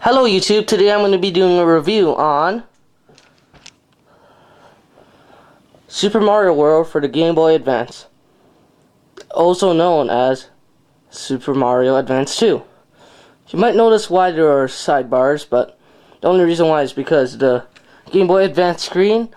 Hello YouTube, today I'm going to be doing a review on Super Mario World for the Game Boy Advance, also known as Super Mario Advance 2. You might notice why there are sidebars, but the only reason why is because the Game Boy Advance screen,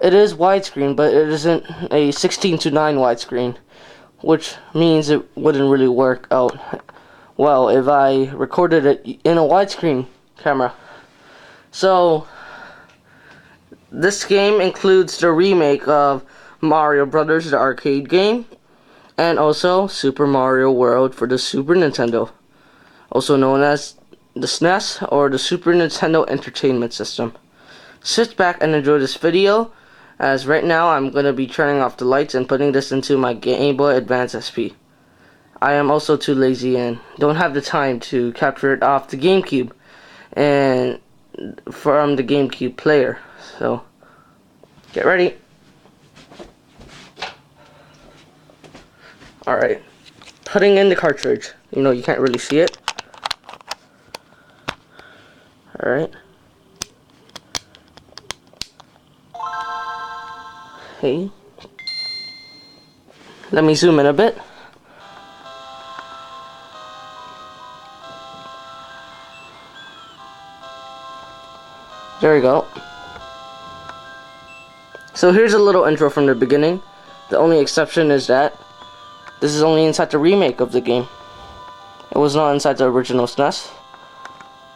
it is widescreen, but it isn't a 16:9 widescreen, which means it wouldn't really work out well if I recorded it in a widescreen camera. So this game includes the remake of Mario Brothers, the arcade game, and also Super Mario World for the Super Nintendo, also known as the SNES or the Super Nintendo Entertainment System. Sit back and enjoy this video, as right now I'm going to be turning off the lights and putting this into my Game Boy Advance SP. I am also too lazy and don't have the time to capture it off the GameCube and from the GameCube player. So get ready. Alright, putting in the cartridge. You know, you can't really see it. Alright. Hey. Let me zoom in a bit. There we go. So here's a little intro from the beginning. The only exception is that this is only inside the remake of the game. It was not inside the original SNES.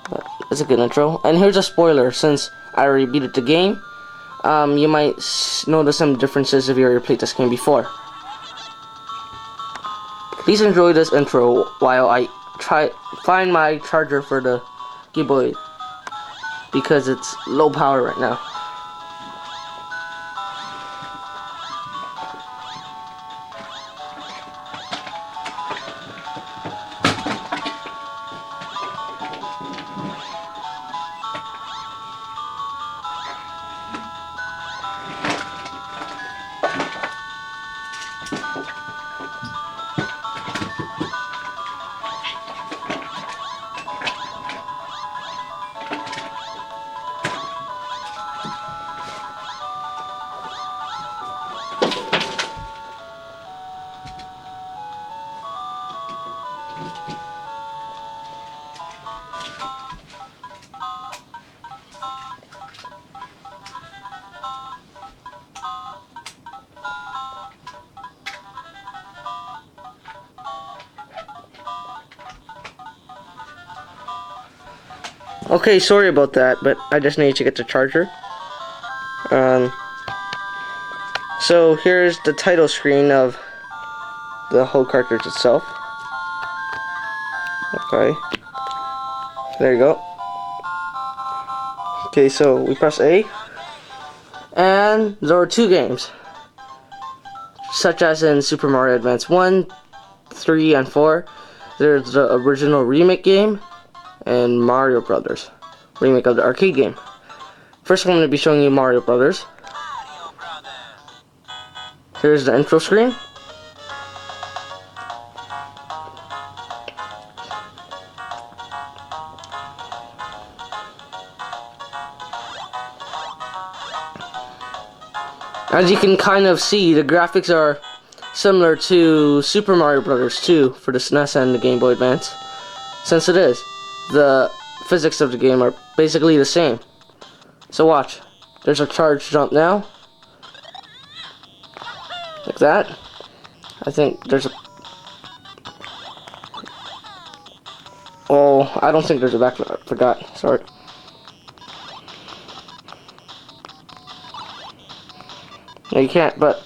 But it's a good intro. And here's a spoiler, since I already beat the game. You might notice some differences if you already played this game before. Please enjoy this intro while I find my charger for the Game Boy, because it's low power right now. Okay, sorry about that, but I just need to get the charger. So here's the title screen of the whole cartridge itself. Okay, there you go. Okay, so we press A, and there are two games, such as in Super Mario Advance 1, 3, and 4. There's the original remake game, and Mario Brothers, remake of the arcade game. First, I'm going to be showing you Mario Brothers. Here's the intro screen. As you can kind of see, the graphics are similar to Super Mario Brothers 2 for the SNES and the Game Boy Advance. Since it is, the physics of the game are basically the same. So watch. There's a charge jump now. Like that. I think there's a... Oh, I don't think there's a backflip. I forgot. Sorry. No, you can't, but...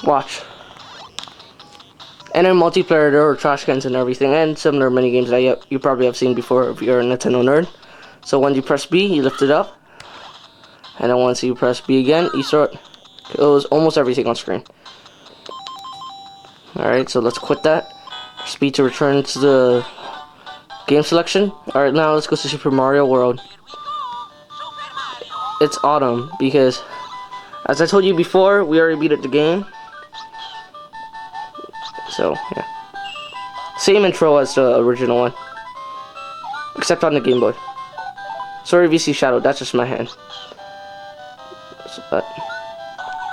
Watch. And in multiplayer, there are trash cans and everything, and similar mini games that you probably have seen before if you're a Nintendo nerd. So when you press B, you lift it up, and then once you press B again, you start. It goes almost everything on screen. Alright, so let's quit that. Speed to return to the game selection. Alright, now let's go to Super Mario World. It's autumn because, as I told you before, we already beat the game. So, yeah. Same intro as the original one. except on the Game Boy. Sorry if you see shadow, that's just my hand.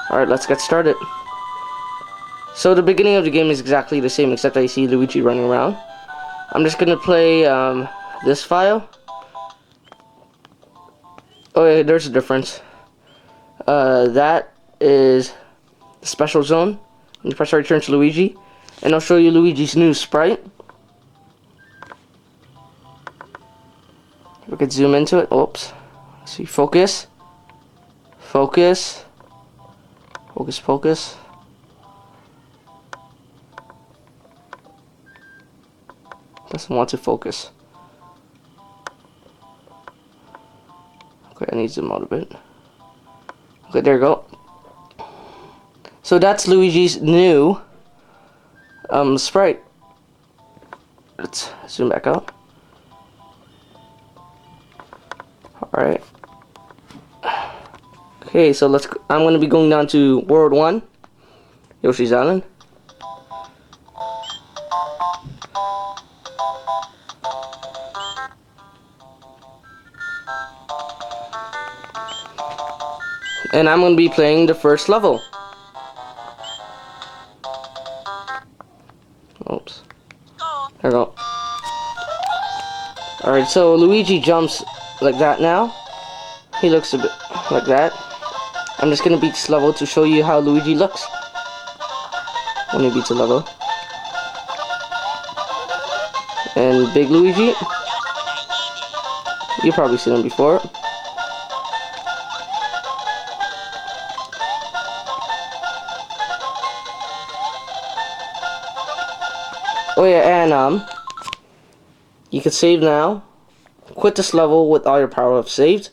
Alright, let's get started. So the beginning of the game is exactly the same, except I see Luigi running around. I'm just gonna play this file. Oh yeah, there's a difference. That is the special zone. When you press R, it turns to Luigi. And I'll show you Luigi's new sprite. We could zoom into it. Oops. See, focus. Focus. Focus, focus. Doesn't want to focus. Okay, I need to zoom out a bit. Okay, there you go. So that's Luigi's new sprite. Let's zoom back out. Alright. Okay, so I'm gonna be going down to World 1, Yoshi's Island. And I'm gonna be playing the first level. Oops. There we go. Alright, so Luigi jumps like that now. He looks a bit like that. I'm just gonna beat this level to show you how Luigi looks when he beats a level. And Big Luigi, you've probably seen him before. Oh yeah, and you can save now. Quit this level with all your power-ups saved.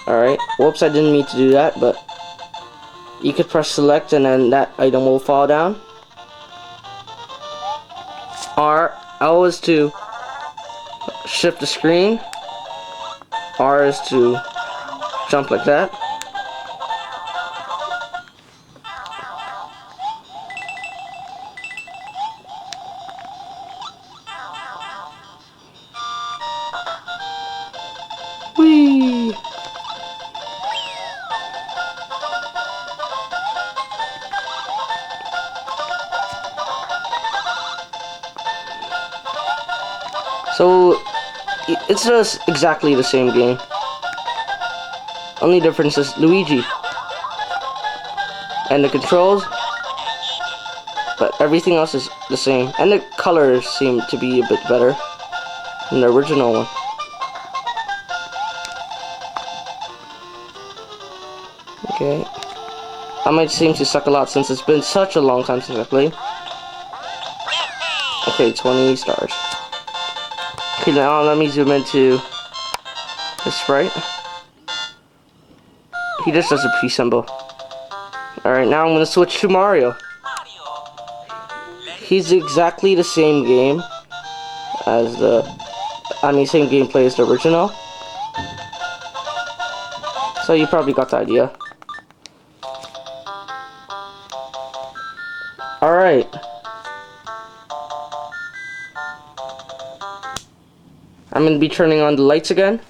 Alright, whoops, I didn't mean to do that, but you could press select and then that item will fall down. R is to shift the screen. R is to jump like that. Whee! So it's just exactly the same game. Only difference is Luigi and the controls, but everything else is the same. And the colors seem to be a bit better than the original one. Okay. I might seem to suck a lot since it's been such a long time since I played. Okay, 20 stars. Okay, now let me zoom into the sprite. He just does a peace symbol. Alright, now I'm gonna switch to Mario. He's exactly the same game as same gameplay as the original. So you probably got the idea. Alright. I'm going to be turning on the lights again.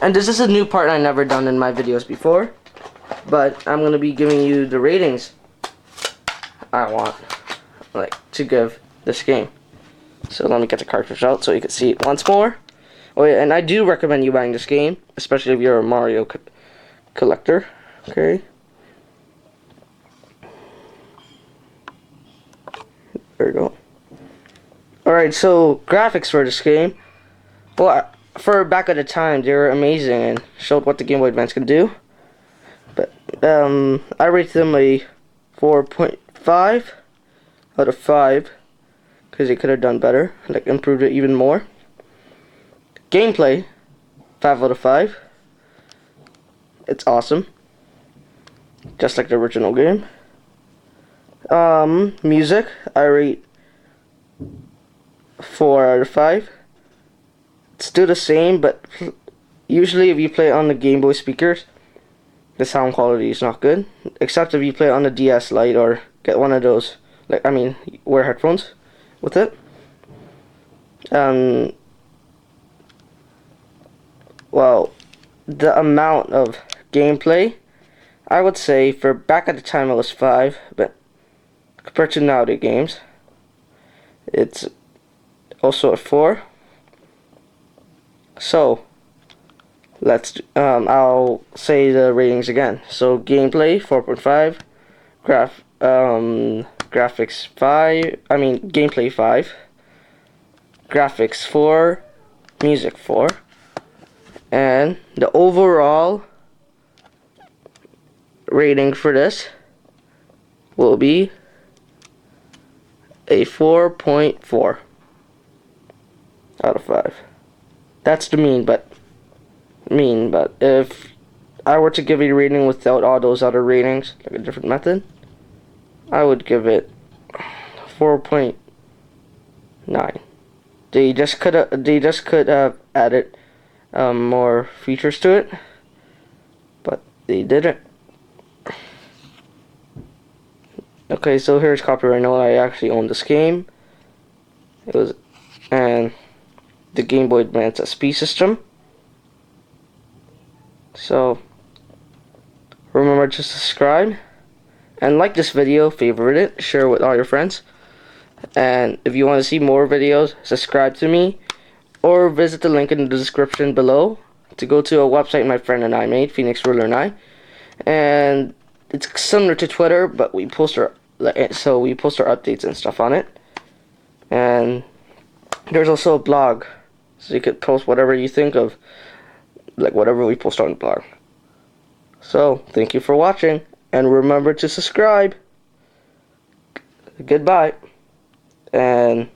And this is a new part I've never done in my videos before. But I'm going to be giving you the ratings I want to give this game. So let me get the cartridge out so you can see it once more. Oh yeah, and I do recommend you buying this game, especially if you're a Mario collector. Okay. There we go. Alright, so graphics for this game. Well, for back at the time, they were amazing and showed what the Game Boy Advance could do. But I rated them a 4.5 out of 5 because they could have done better, improved it even more. Gameplay, 5 out of 5. It's awesome, just like the original game. Music, I rate 4 out of 5. It's still the same, but usually if you play on the Game Boy speakers, the sound quality is not good, except if you play it on a DS Lite or get one of those, wear headphones with it. Well, the amount of gameplay, I would say for back at the time it was 5, but compared to nowadays games, it's also a 4. So I'll say the ratings again. So gameplay 4.5, graphics 5. Gameplay 5, graphics 4, music 4, and the overall rating for this will be a 4.4 out of 5. That's the mean, but if I were to give a rating without all those other ratings, like a different method, I would give it 4.9. They just could have added more features to it, but they didn't. Okay, so here's copyright note. I actually own this game. And the Game Boy Advance SP system. So remember to subscribe and like this video, favorite it, share it with all your friends. And if you want to see more videos, subscribe to me or visit the link in the description below to go to a website my friend and I made, Phoenix Ruler and I. And it's similar to Twitter, but we post our updates and stuff on it. And there's also a blog, so you could post whatever you think of, like whatever we post on the blog. So thank you for watching, and remember to subscribe. Goodbye, and